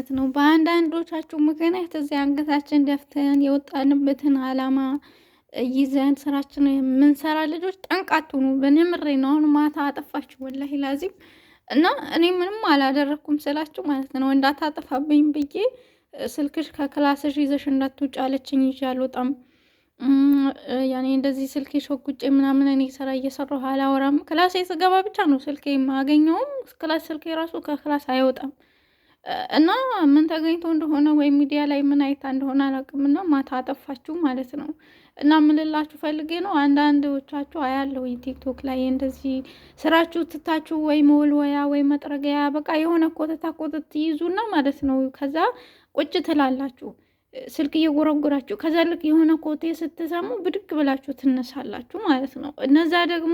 ማለት ነው። በአንዳንዶቻችሁ ምክንያት እዚህ አንገታችን ደፍተን የወጣንበትን አላማ ይዘን ስራችን የምንሰራ ልጆች ጠንቃቱኑ በንምሬ ነው። አሁን ማታ አጠፋችሁ ወላሂ ላዚም እና እኔ ምንም አላደረኩም ስላችሁ ማለት ነው። እንዳታጠፋብኝ ብዬ ስልክሽ ከክላስሽ ይዘሽ እንዳትውጭ አለችኝ። ይዤ አልወጣም። ያኔ እንደዚህ ስልኬ ሾኩጬ ምናምን እኔ ስራ እየሰራሁ አላወራም። ክላሴ ስገባ ብቻ ነው ስልኬ የማገኘውም። ክላስ ስልኬ ራሱ ከክላስ አይወጣም። እና ምን ተገኝቶ እንደሆነ ወይም ሚዲያ ላይ ምን አይታ እንደሆነ አላውቅም። እና ማታ አጠፋችሁ ማለት ነው። እና ምንላችሁ ፈልጌ ነው፣ አንዳንዶቻችሁ አያለሁ ቲክቶክ ላይ እንደዚህ ስራችሁ ትታችሁ ወይ መወልወያ ወይ መጥረጊያ በቃ የሆነ ኮተታ ኮተት ትይዙና ማለት ነው። ከዛ ቁጭ ትላላችሁ ስልክ እየጎረጎራችሁ። ከዛ ልክ የሆነ ኮቴ ስትሰሙ ብድግ ብላችሁ ትነሳላችሁ ማለት ነው። እነዛ ደግሞ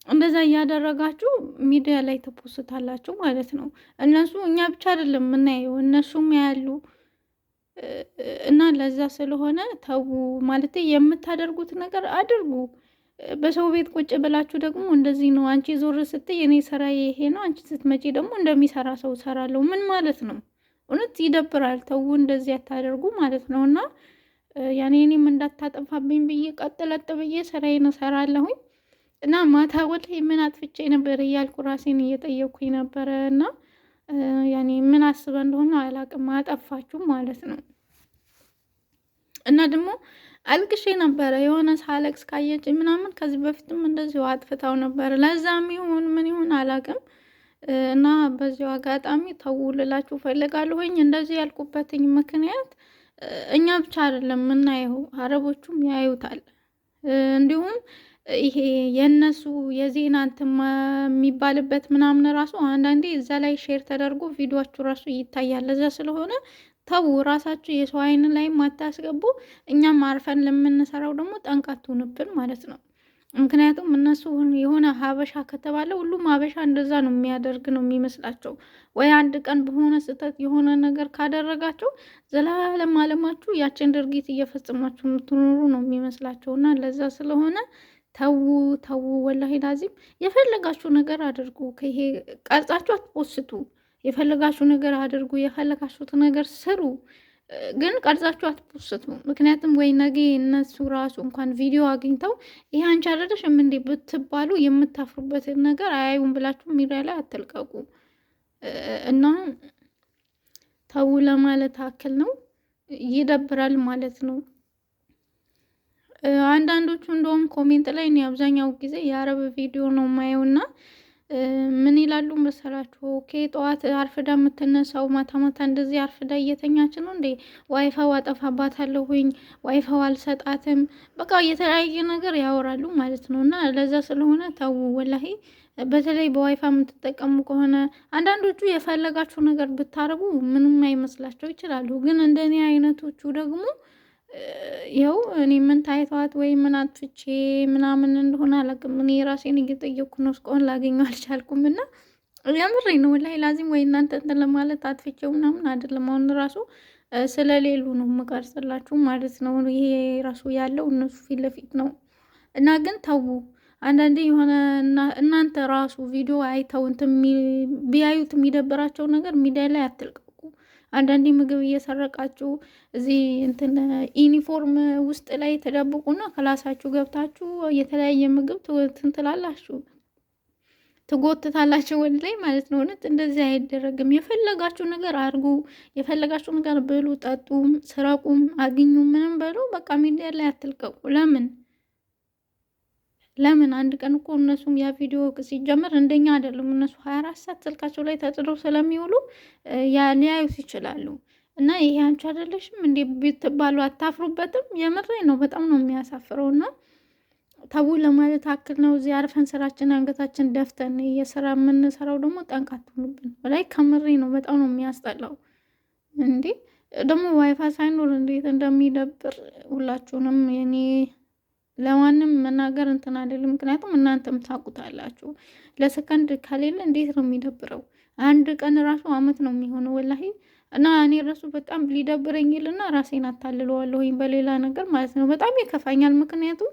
እንደዛ እያደረጋችሁ ሚዲያ ላይ ተፖስታላችሁ ማለት ነው። እነሱ እኛ ብቻ አይደለም የምናየው እነሱም ያሉ እና ለዛ ስለሆነ ተው ማለት የምታደርጉት ነገር አድርጉ። በሰው ቤት ቁጭ ብላችሁ ደግሞ እንደዚህ ነው አንቺ ዞር ስትይ እኔ ስራዬ ይሄ ነው፣ አንቺ ስትመጪ ደግሞ እንደሚሰራ ሰው ሰራለሁ። ምን ማለት ነው? እውነት ይደብራል። ተው እንደዚህ ያታደርጉ ማለት ነው። እና ያኔ እኔም እንዳታጠፋብኝ ብዬ ቀጥለጥ ብዬ ስራዬን እሰራለሁኝ። እና ማታ ወላሂ ምን አጥፍቼ ነበር እያልኩ ራሴን እየጠየኩኝ ነበረ። እና ያኔ ምን አስበ እንደሆነ አላውቅም። አጠፋችሁ ማለት ነው። እና ደግሞ አልቅሼ ነበረ የሆነ ሳለቅስ ካየች ምናምን። ከዚህ በፊትም እንደዚሁ አጥፍታው ነበር። ለዛም ይሁን ምን ይሁን አላውቅም። እና በዚሁ አጋጣሚ ተውልላችሁ ፈልጋለሁኝ። እንደዚህ ያልኩበትኝ ምክንያት እኛ ብቻ አይደለም የምናየው፣ አረቦቹም ያዩታል። እንዲሁም ይሄ የእነሱ የዜና እንትን የሚባልበት ምናምን ራሱ አንዳንዴ እዛ ላይ ሼር ተደርጎ ቪዲዮችሁ ራሱ ይታያል። እዛ ስለሆነ ተው ራሳችሁ የሰው አይን ላይ ማታስገቡ። እኛም አርፈን ለምንሰራው ደግሞ ጠንቃቱንብን ማለት ነው። ምክንያቱም እነሱ የሆነ ሀበሻ ከተባለ ሁሉም ሀበሻ እንደዛ ነው የሚያደርግ ነው የሚመስላቸው። ወይ አንድ ቀን በሆነ ስህተት የሆነ ነገር ካደረጋቸው ዘላለም አለማችሁ ያችን ድርጊት እየፈጸማችሁ የምትኖሩ ነው የሚመስላቸው። እና ለዛ ስለሆነ ተው ተው፣ ወላሂ ላዚም የፈለጋችሁ ነገር አድርጉ። ይሄ ቀርጻችሁ አትፖስቱ። የፈለጋችሁ ነገር አድርጉ፣ የፈለጋችሁት ነገር ስሩ፣ ግን ቀርጻችሁ አትፖስቱ። ምክንያቱም ወይ ነገ እነሱ ራሱ እንኳን ቪዲዮ አግኝተው ይሄ አንቺ አይደለሽም እንዴ ብትባሉ የምታፍሩበትን ነገር አያዩም ብላችሁ ሚዲያ ላይ አትልቀቁ። እና ተው ለማለት አክል ነው። ይደብራል ማለት ነው። አንዳንዶቹ እንደውም ኮሜንት ላይ እኔ አብዛኛው ጊዜ የአረብ ቪዲዮ ነው ማየውና ምን ይላሉ መሰላችሁ? ኦኬ ጠዋት አርፍዳ የምትነሳው ማታ ማታ እንደዚህ አርፍዳ እየተኛች ነው እንዴ? ዋይፋው አጠፋባታለሁኝ፣ ዋይፋው አልሰጣትም፣ በቃ የተለያየ ነገር ያወራሉ ማለት ነው። እና ለዛ ስለሆነ ተው ወላሂ። በተለይ በዋይፋ የምትጠቀሙ ከሆነ አንዳንዶቹ የፈለጋችሁ ነገር ብታረጉ ምንም አይመስላቸው ይችላሉ። ግን እንደኔ አይነቶቹ ደግሞ ይኸው እኔ ምን ታይተዋት ወይ ምን አጥፍቼ ምናምን እንደሆነ አላውቅም። እኔ ራሴን እየጠየኩ ነው፣ እስካሁን ላገኘው አልቻልኩም። እና የምሬን ነው ወላሂ ላዚም። ወይ እናንተ እንትን ለማለት አጥፍቼው ምናምን አይደለም። አሁን ራሱ ስለሌሉ ነው የምቀርጽላችሁ ማለት ነው። ይሄ ራሱ ያለው እነሱ ፊት ለፊት ነው። እና ግን ተዉ አንዳንዴ የሆነ እናንተ ራሱ ቪዲዮ አይተው እንትን ቢያዩት የሚደብራቸው ነገር ሚዲያ ላይ አትልቀቁ። አንዳንዴ ምግብ እየሰረቃችሁ እዚህ እንትን ዩኒፎርም ውስጥ ላይ ተደብቁና ክላሳችሁ ገብታችሁ የተለያየ ምግብ ትንትላላችሁ፣ ትጎትታላችሁ ወደ ላይ ማለት ነው። እውነት እንደዚህ አይደረግም። የፈለጋችሁ ነገር አድርጉ፣ የፈለጋችሁ ነገር ብሉ፣ ጠጡ፣ ስረቁም፣ አግኙ፣ ምንም በሉ፣ በቃ ሚዲያ ላይ አትልቀቁ። ለምን አንድ ቀን እኮ እነሱም ያ ቪዲዮ ሲጀመር እንደኛ አይደለም። እነሱ 24 ሰዓት ስልካቸው ላይ ተጥደው ስለሚውሉ ሊያዩት ይችላሉ። እና ይሄ አንቺ አይደለሽም እንዴ ብትባሉ አታፍሩበትም? የምሬ ነው። በጣም ነው የሚያሳፍረው። እና ተው ለማለት አክል ነው። እዚህ አርፈን ስራችን አንገታችን ደፍተን የስራ የምንሰራው ደግሞ ጠንቃቱንብን ላይ ከምሬ ነው። በጣም ነው የሚያስጠላው። እንዴ ደግሞ ዋይፋ ሳይኖር እንዴት እንደሚደብር ሁላችሁንም የኔ ለማንም መናገር እንትን አይደለም። ምክንያቱም እናንተም ታውቁታላችሁ። ለሰከንድ ከሌለ እንዴት ነው የሚደብረው? አንድ ቀን ራሱ አመት ነው የሚሆነው ወላሂ። እና እኔ ራሱ በጣም ሊደብረኝ ይልና ራሴን አታልለዋለሁኝ በሌላ ነገር ማለት ነው። በጣም ይከፋኛል። ምክንያቱም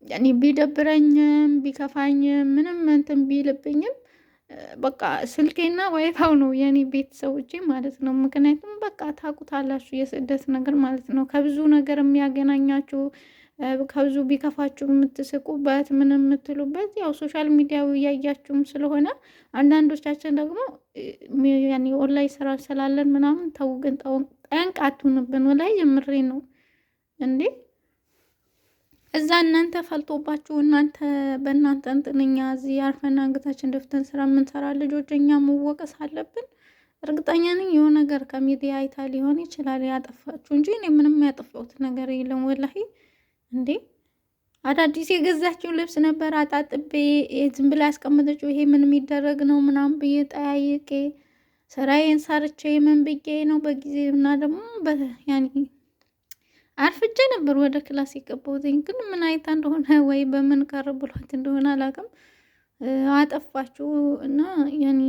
ያኔ ቢደብረኝም ቢከፋኝም ምንም እንትን ቢልብኝም በቃ ስልኬና ዋይፋው ነው የኔ ቤተሰቦቼ ማለት ነው። ምክንያቱም በቃ ታውቁታላችሁ የስደት ነገር ማለት ነው ከብዙ ነገር የሚያገናኛችሁ ከብዙ ቢከፋችሁ የምትስቁበት ምን የምትሉበት ያው ሶሻል ሚዲያው እያያችሁም ስለሆነ አንዳንዶቻችን ደግሞ ያኔ ኦንላይን ስራ ስላለን ምናምን ተው ግን ጠንቅ አትሁንብን። ላይ የምሬ ነው እንዴ እዛ እናንተ ፈልጦባችሁ እናንተ በእናንተ እንትን እኛ እዚህ አርፈን አንገታችን ደፍተን ስራ የምንሰራ ልጆች እኛ መወቀስ አለብን። እርግጠኛ ነኝ የሆነ ነገር ከሚዲያ አይታ ሊሆን ይችላል ያጠፋችሁ እንጂ እኔ ምንም ያጠፋሁት ነገር የለም ወላሂ። እንዴ አዳዲስ የገዛችው ልብስ ነበር አጣጥቤ ዝም ብላ ያስቀመጠችው ይሄ ምን የሚደረግ ነው ምናምን ብዬ ጠያይቄ ስራዬን ሰርቼ ምን ብዬ ነው በጊዜ እና ደግሞ ያኔ አርፍጄ ነበር ወደ ክላስ የገባሁት። ግን ምን አይታ እንደሆነ ወይ በምን ቀር ብሏት እንደሆነ አላውቅም አጠፋችሁ እና ያኔ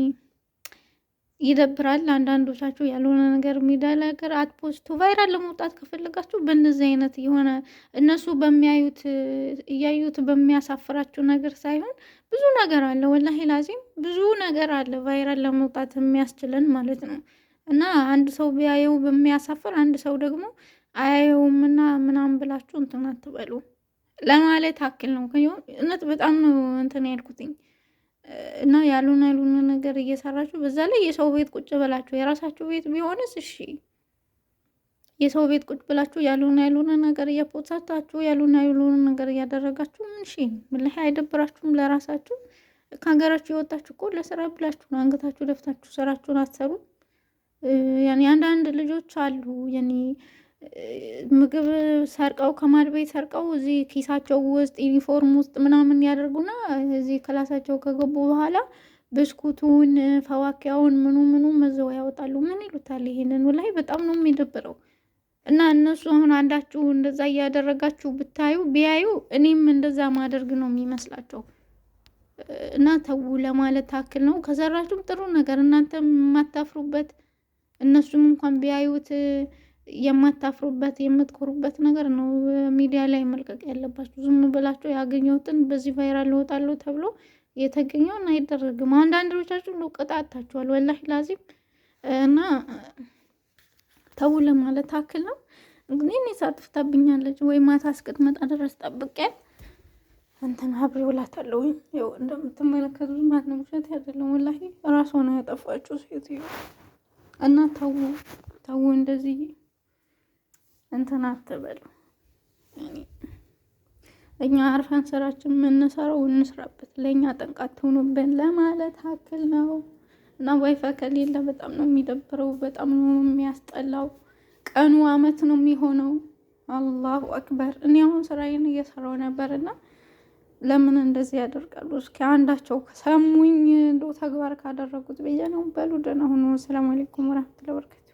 ይደብራል። አንዳንዶቻችሁ ያልሆነ ነገር የሚደለገር አትፖስቱ። ቫይራል ለመውጣት ከፈለጋችሁ በእነዚህ አይነት የሆነ እነሱ በሚያዩት እያዩት በሚያሳፍራችሁ ነገር ሳይሆን ብዙ ነገር አለ ወላሂ ላዚም ብዙ ነገር አለ ቫይራል ለመውጣት የሚያስችለን ማለት ነው። እና አንድ ሰው ቢያየው በሚያሳፍር አንድ ሰው ደግሞ አያየውምና ምናምን ብላችሁ እንትን አትበሉ ለማለት አክል ነው። እውነት በጣም ነው እንትን ያልኩትኝ እና ያሉን ነገር እየሰራችሁ በዛ ላይ የሰው ቤት ቁጭ ብላችሁ የራሳችሁ ቤት ቢሆንስ እሺ፣ የሰው ቤት ቁጭ ብላችሁ ያሉን ነገር እየፖስታችሁ ያሉን ነገር እያደረጋችሁ ምን እሺ ምን ላይ አይደብራችሁም? ለራሳችሁ ከሀገራችሁ የወጣችሁ እኮ ለስራ ብላችሁ ነው። አንገታችሁ ደፍታችሁ ስራችሁን አትሰሩ። ያኔ አንዳንድ ልጆች አሉ ያኔ ምግብ ሰርቀው ከማድ ቤት ሰርቀው እዚህ ኪሳቸው ውስጥ ዩኒፎርም ውስጥ ምናምን ያደርጉና እዚህ ክላሳቸው ከገቡ በኋላ ብስኩቱን ፈዋኪያውን ምኑ መዘው ያወጣሉ። ምን ይሉታል ይሄንን? ላይ በጣም ነው የሚደብረው። እና እነሱ አሁን አንዳችሁ እንደዛ እያደረጋችሁ ብታዩ ቢያዩ እኔም እንደዛ ማደርግ ነው የሚመስላቸው። እና ተው ለማለት ታክል ነው። ከሰራችሁም ጥሩ ነገር እናንተ የማታፍሩበት እነሱም እንኳን ቢያዩት የማታፍሩበት የምትኮሩበት ነገር ነው ሚዲያ ላይ መልቀቅ ያለባችሁ። ዝም ብላችሁ ያገኘሁትን በዚህ ቫይራል እወጣለሁ ተብሎ የተገኘውን አይደረግም። አንዳንዶቻችሁ ነው ቀጣጣችኋል ወላሂ ላዚም። እና ተው ለማለት ታክል ነው። እንግዲህ እኔ ሳጥፍታብኛለች ወይ ማታ እስክትመጣ ድረስ ጠብቄያት እንትን አብሬ ውላታለሁ። ያው እንደምትመለከቱት ማለት ነው ውሸት አይደለም ወላሂ ራሷ ነው ያጠፋችው ሴትዮ። እና ተው እንደዚህ እንትን አትበሉ። እኛ አርፈን ስራችን የምንሰራው እንስራበት፣ ለእኛ ጠንቃት ሆኖብን ለማለት አክል ነው። እና ዋይፋይ ከሌለ በጣም ነው የሚደብረው፣ በጣም ነው የሚያስጠላው። ቀኑ አመት ነው የሚሆነው። አላሁ አክበር። እኔ አሁን ስራዬን እየሰራው ነበርና ለምን እንደዚህ ያደርጋሉ? እስኪ አንዳቸው ከሰሙኝ እንደው ተግባር ካደረጉት ብዬ ነው። በሉ ደህና ሁኑ። ሰላም አለይኩም ወራህመቱላሂ ወበረካቱ።